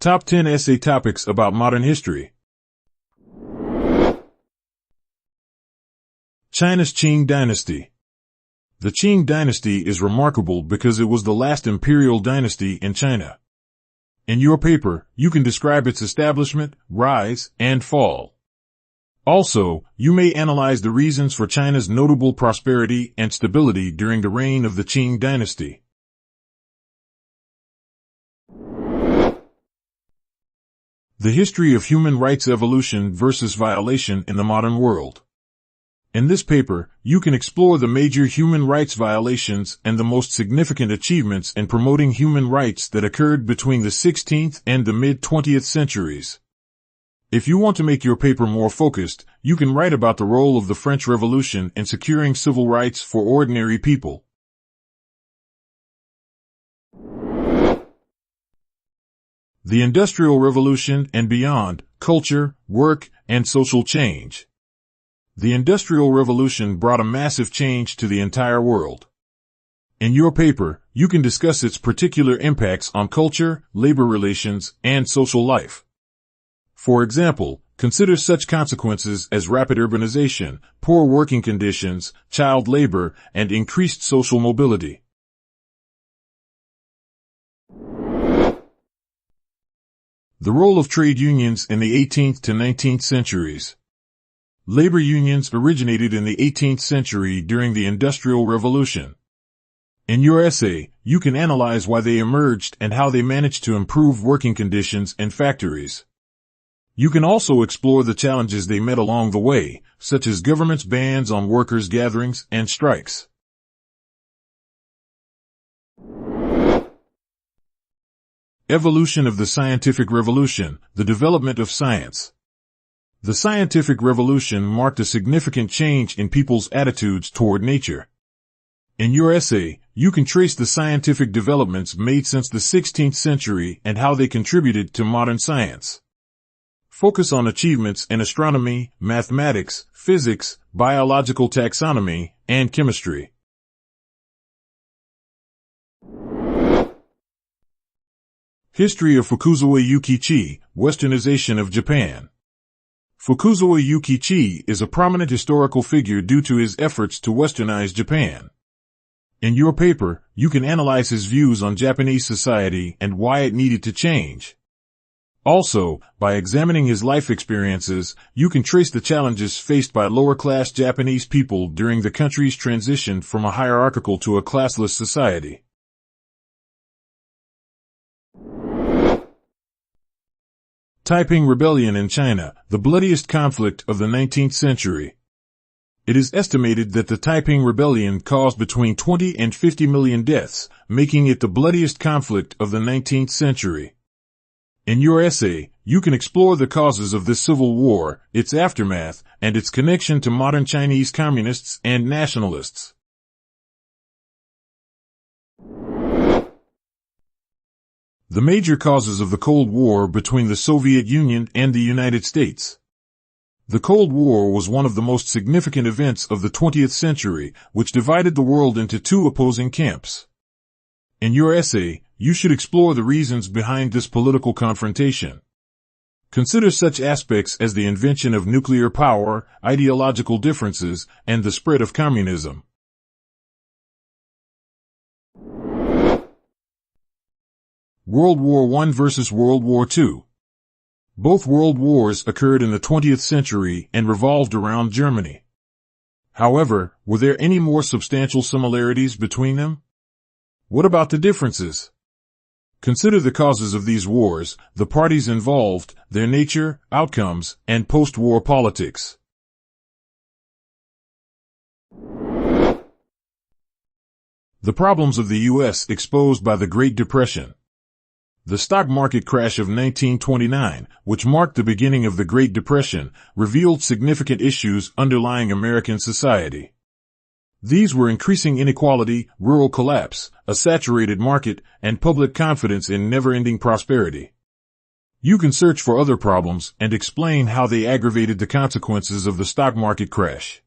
Top 10 Essay Topics About Modern History. China's Qing Dynasty. The Qing Dynasty is remarkable because it was the last imperial dynasty in China. In your paper, you can describe its establishment, rise, and fall. Also, you may analyze the reasons for China's notable prosperity and stability during the reign of the Qing Dynasty. The history of human rights evolution versus violation in the modern world. In this paper, you can explore the major human rights violations and the most significant achievements in promoting human rights that occurred between the 16th and the mid-20th centuries. If you want to make your paper more focused, you can write about the role of the French Revolution in securing civil rights for ordinary people. The Industrial Revolution and beyond, culture, work, and social change. The Industrial Revolution brought a massive change to the entire world. In your paper, you can discuss its particular impacts on culture, labor relations, and social life. For example, consider such consequences as rapid urbanization, poor working conditions, child labor, and increased social mobility. The role of trade unions in the 18th to 19th centuries. Labor unions originated in the 18th century during the Industrial Revolution. In your essay, you can analyze why they emerged and how they managed to improve working conditions in factories. You can also explore the challenges they met along the way, such as government's bans on workers' gatherings and strikes. Evolution of the Scientific Revolution, the development of science. The scientific revolution marked a significant change in people's attitudes toward nature. In your essay, you can trace the scientific developments made since the 16th century and how they contributed to modern science. Focus on achievements in astronomy, mathematics, physics, biological taxonomy, and chemistry. History of Fukuzawa Yukichi, Westernization of Japan. Fukuzawa Yukichi is a prominent historical figure due to his efforts to westernize Japan. In your paper, you can analyze his views on Japanese society and why it needed to change. Also, by examining his life experiences, you can trace the challenges faced by lower-class Japanese people during the country's transition from a hierarchical to a classless society. Taiping Rebellion in China, the bloodiest conflict of the 19th century. It is estimated that the Taiping Rebellion caused between 20 and 50 million deaths, making it the bloodiest conflict of the 19th century. In your essay, you can explore the causes of this civil war, its aftermath, and its connection to modern Chinese communists and nationalists. The major causes of the Cold War between the Soviet Union and the United States. The Cold War was one of the most significant events of the 20th century, which divided the world into two opposing camps. In your essay, you should explore the reasons behind this political confrontation. Consider such aspects as the invention of nuclear power, ideological differences, and the spread of communism. World War I versus World War II. Both world wars occurred in the 20th century and revolved around Germany. However, were there any more substantial similarities between them? What about the differences? Consider the causes of these wars, the parties involved, their nature, outcomes, and post-war politics. The problems of the U.S. exposed by the Great Depression. The stock market crash of 1929, which marked the beginning of the Great Depression, revealed significant issues underlying American society. These were increasing inequality, rural collapse, a saturated market, and public confidence in never-ending prosperity. You can search for other problems and explain how they aggravated the consequences of the stock market crash.